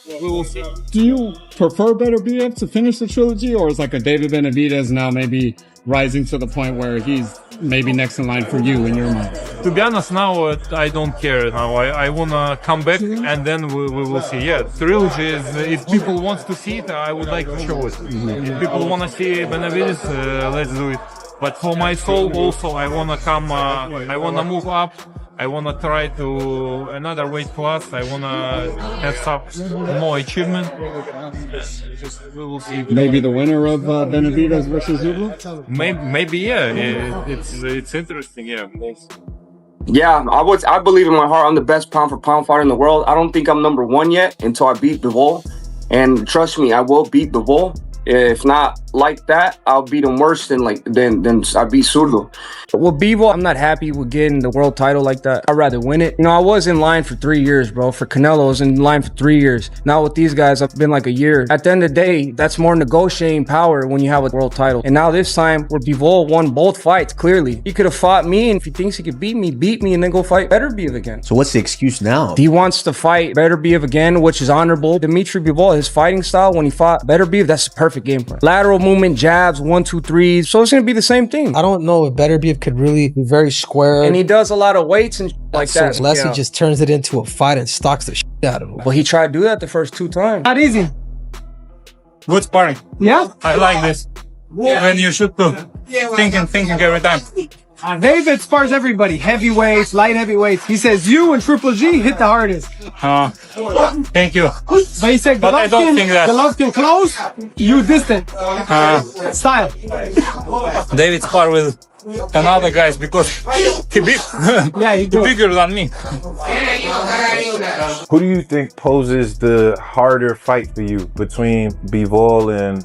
We will see. Do you prefer Benavidez to finish the trilogy, or is like a David Benavidez now maybe rising to the point where he's maybe next in line for you in your mind? To be honest, now I don't care. Now I wanna come back and then we will see. Yeah, trilogy is. If people want to see it, I would like to show it. If people wanna see Benavidez, let's do it. But for my soul also, I wanna come. I wanna move up. I wanna try to another weight class. I wanna have some more achievement. We will see. Maybe the winner of Benavidez versus Zurdo? Maybe yeah. It's interesting. Yeah. Yeah, I believe in my heart I'm the best pound for pound fighter in the world. I don't think I'm number one yet until I beat Bivol. And trust me, I will beat Bivol. If not like that, I'll beat him worse than I beat Zurdo. With Bivol, I'm not happy with getting the world title like that. I'd rather win it. You know, I was in line for 3 years, bro. For Canelo, I was in line for 3 years. Now with these guys, I've been like a year. At the end of the day, that's more negotiating power when you have a world title. And now this time, where Bivol won both fights, clearly. He could have fought me, and if he thinks he could beat me, and then go fight Beterbiev again. So what's the excuse now? He wants to fight Beterbiev again, which is honorable. Dmitry Bivol, his fighting style, when he fought Beterbiev, that's a perfect game plan. Lateral movement, jabs, 1, 2, 3s. So it's going to be the same thing. I don't know if Beterbiev could really be very square. And he does a lot of weights and like so that. Unless he just turns it into a fight and stalks the shit out of him. Well, he tried to do that the first 2 times. Not easy. Good sparring. Yeah? I like this. When you should thinking every time. David spars everybody. Heavyweights, light heavyweights. He says you and Triple G hit the hardest. Thank you. But he said But I don't think that. Golovkin close, you distant. Style. David spar with another guys because he big. Yeah, he bigger than me. Who do you think poses the harder fight for you between Bivol and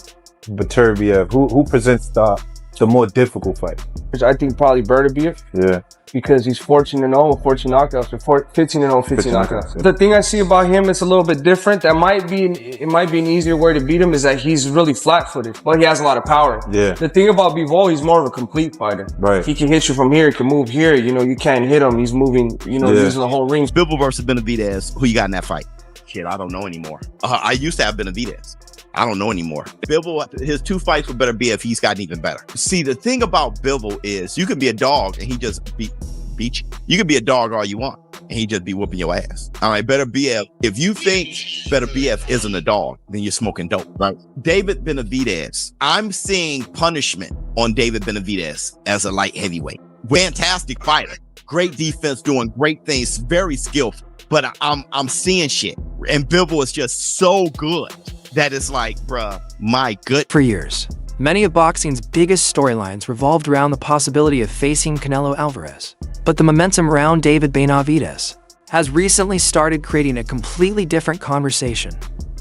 Beterbiev? Who presents the more difficult fight? I think probably Beterbiev. Yeah. Because he's 14-0 with 14 knockouts, or 15-0, 15 knockouts. The thing I see about him is a little bit different. It might be an easier way to beat him is that he's really flat-footed, but he has a lot of power. Yeah. The thing about Bivol, he's more of a complete fighter. Right. He can hit you from here, he can move here. You know, you can't hit him. He's moving, using the whole ring. Bivol versus Benavidez, who you got in that fight? Shit, I don't know anymore. I used to have Benavidez. I don't know anymore. Bivol, his 2 fights with Beterbiev, he's gotten even better. See, the thing about Bivol is you can be a dog and he just beat you. You can be a dog all you want and he just be whooping your ass. All right, Beterbiev, if you think Beterbiev isn't a dog, then you're smoking dope, right? David Benavidez, I'm seeing punishment on David Benavidez as a light heavyweight. Fantastic fighter. Great defense, doing great things, very skillful. But I'm seeing shit. And Bivol is just so good that it's like, bruh, my good. For years, many of boxing's biggest storylines revolved around the possibility of facing Canelo Alvarez. But the momentum around David Benavidez has recently started creating a completely different conversation.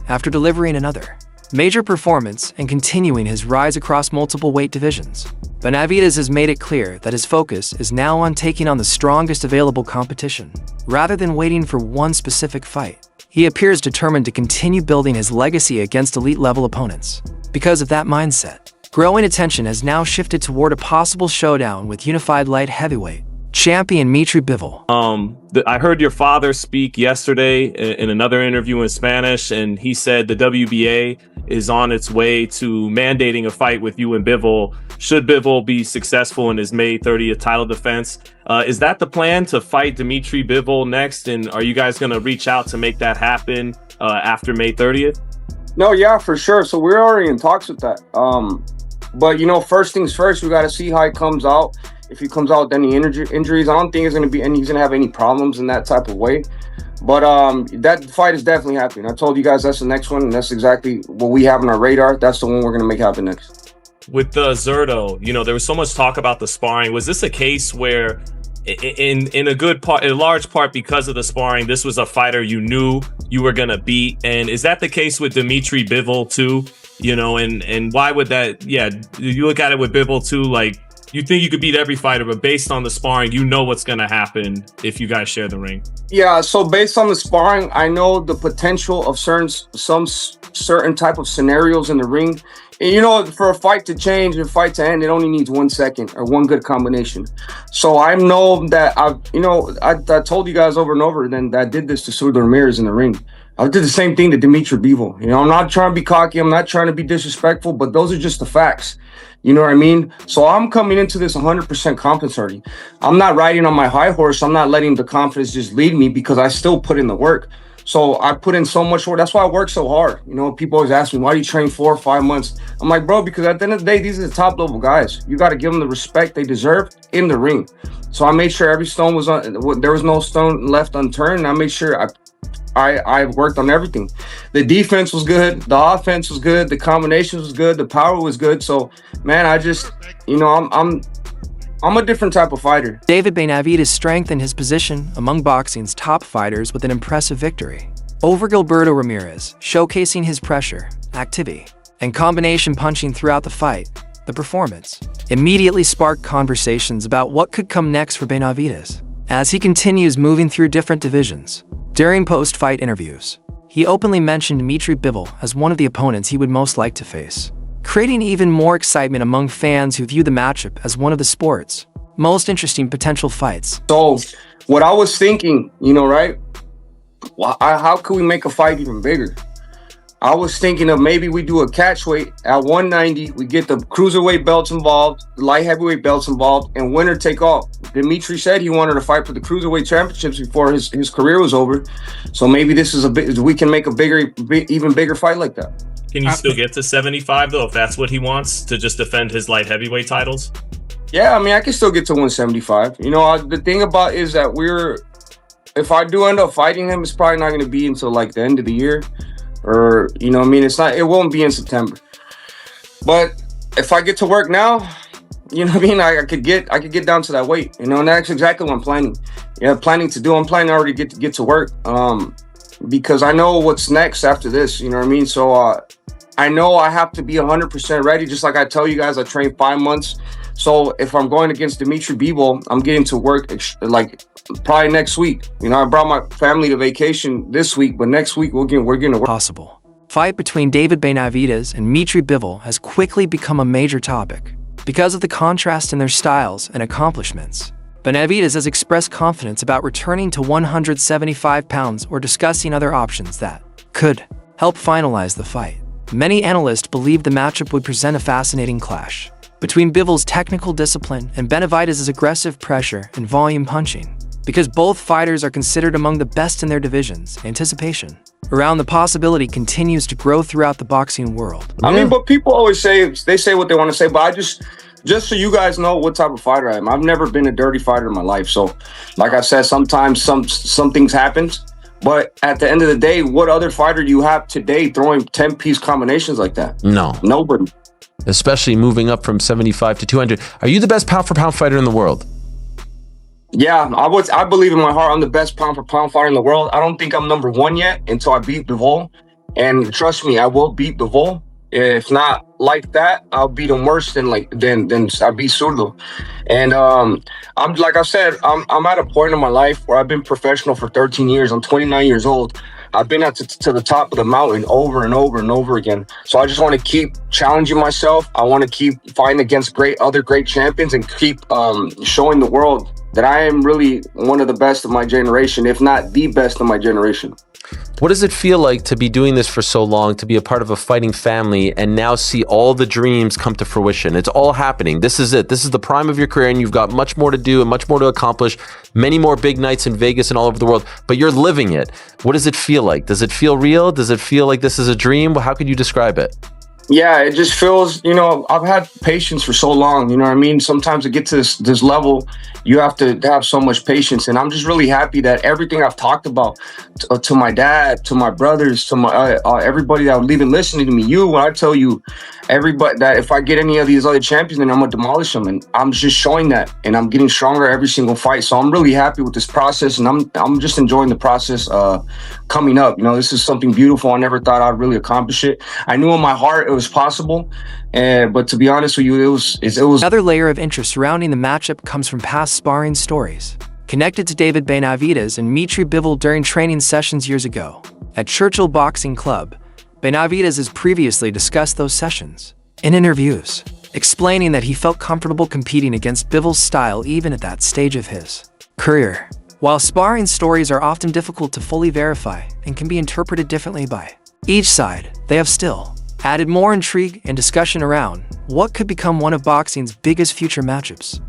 After delivering another major performance and continuing his rise across multiple weight divisions, Benavidez has made it clear that his focus is now on taking on the strongest available competition, rather than waiting for one specific fight. He appears determined to continue building his legacy against elite-level opponents. Because of that mindset, growing attention has now shifted toward a possible showdown with unified light heavyweight champion Dmitry Bivol. I heard your father speak yesterday in another interview in Spanish, and he said the WBA is on its way to mandating a fight with you and Bivol should Bivol be successful in his May 30th title defense. Is that the plan, to fight Dmitry Bivol next? And are you guys going to reach out to make that happen after May 30th? No, yeah, for sure. So we're already in talks with that. But, first things first, we got to see how it comes out. If he comes out with any injuries, I don't think he's going to have any problems in that type of way. But that fight is definitely happening. I told you guys that's the next one, and that's exactly what we have on our radar. That's the one we're going to make happen next. With Zurdo, there was so much talk about the sparring. Was this a case where, in a large part because of the sparring, this was a fighter you knew you were going to beat? And is that the case with Dmitry Bivol too? And why would that? Yeah, you look at it with Bivol too, like, you think you could beat every fighter, but based on the sparring, you know what's going to happen if you guys share the ring. Yeah, so based on the sparring, I know the potential of some certain type of scenarios in the ring. And, for a fight to change and a fight to end, it only needs 1 second or one good combination. So I know that I told you guys over and over then that I did this to Zurdo Ramirez in the ring. I did the same thing to Dmitry Bivol. You know, I'm not trying to be cocky. I'm not trying to be disrespectful, but those are just the facts. You know what I mean? So I'm coming into this 100% confidence already. I'm not riding on my high horse. I'm not letting the confidence just lead me because I still put in the work. So I put in so much work. That's why I work so hard. You know, people always ask me, why do you train 4 or 5 months? I'm like, bro, because at the end of the day, these are the top level guys. You got to give them the respect they deserve in the ring. So I made sure every stone was on, there was no stone left unturned. And I made sure I worked on everything. The defense was good. The offense was good. The combinations was good. The power was good. So, man, I just, you know, I'm a different type of fighter. David Benavidez strengthened his position among boxing's top fighters with an impressive victory over Gilberto Ramirez, showcasing his pressure, activity, and combination punching throughout the fight. The performance immediately sparked conversations about what could come next for Benavidez as he continues moving through different divisions. During post-fight interviews, he openly mentioned Dmitry Bivol as one of the opponents he would most like to face, creating even more excitement among fans who view the matchup as one of the sport's most interesting potential fights. So what I was thinking, you know, right? How could we make a fight even bigger? I was thinking of maybe we do a catchweight at 190. We get the cruiserweight belts involved, the light heavyweight belts involved, and winner take all. Dmitry said he wanted to fight for the cruiserweight championships before his career was over. So maybe this is we can make a even bigger fight like that. Can you still get to 75 though, if that's what he wants, to just defend his light heavyweight titles? Yeah, I mean, I can still get to 175. You know, the thing about is that if I do end up fighting him, it's probably not going to be until like the end of the year. Or, you know what I mean? It won't be in September. But if I get to work now, you know what I mean? I could get down to that weight, you know, and that's exactly what I'm planning. Yeah, planning to do. I'm planning already to get to work. Because I know what's next after this, you know what I mean? So I know I have to be 100% ready. Just like I tell you guys, I trained 5 months. So if I'm going against Dmitry Bivol, I'm getting to work like probably next week. You know, I brought my family to vacation this week, but next week we're going to work. Possible fight between David Benavidez and Dmitry Bivol has quickly become a major topic because of the contrast in their styles and accomplishments. Benavidez has expressed confidence about returning to 175 pounds or discussing other options that could help finalize the fight. Many analysts believe the matchup would present a fascinating clash between Bivol's technical discipline and Benavidez's aggressive pressure and volume punching. Because both fighters are considered among the best in their divisions, anticipation around the possibility continues to grow throughout the boxing world. I mean, but people always they say what they want to say, but I just so you guys know what type of fighter I am. I've never been a dirty fighter in my life. So like I said, sometimes some things happen. But at the end of the day, what other fighter do you have today throwing 10-piece combinations like that? No. Nobody. Especially moving up from 75 to 200. Are you the best pound-for-pound fighter in the world? Yeah, I believe in my heart I'm the best pound-for-pound fighter in the world. I don't think I'm number 1 yet until I beat Bivol. And trust me, I will beat Bivol. If not like that, I'll beat him worse than I beat Zurdo. And I'm like I said, I'm at a point in my life where I've been professional for 13 years. I'm 29 years old. I've been to the top of the mountain over and over and over again. So I just want to keep challenging myself. I want to keep fighting against other great champions and keep showing the world that I am really one of the best of my generation, if not the best of my generation. What does it feel like to be doing this for so long, to be a part of a fighting family, and now see all the dreams come to fruition? It's all happening. This is it. This is the prime of your career, and you've got much more to do and much more to accomplish, many more big nights in Vegas and all over the world, but you're living it. What does it feel like? Does it feel real? Does it feel like this is a dream? How could you describe it? Yeah, it just feels, you know, I've had patience for so long, you know what I mean? Sometimes to get to this level, you have to have so much patience. And I'm just really happy that everything I've talked about to my dad, to my brothers, to my everybody that would even listening to me, when I tell you, everybody, that if I get any of these other champions, then I'm going to demolish them. And I'm just showing that, and I'm getting stronger every single fight. So I'm really happy with this process, and I'm just enjoying the process coming up. You know, this is something beautiful. I never thought I'd really accomplish it. I knew in my heart it was possible, but to be honest with you, it was. Another layer of interest surrounding the matchup comes from past sparring stories connected to David Benavidez and Dmitry Bivol during training sessions years ago at Churchill Boxing Club. Benavidez has previously discussed those sessions in interviews, explaining that he felt comfortable competing against Bivol's style even at that stage of his career. While sparring stories are often difficult to fully verify and can be interpreted differently by each side, they have still added more intrigue and discussion around what could become one of boxing's biggest future matchups.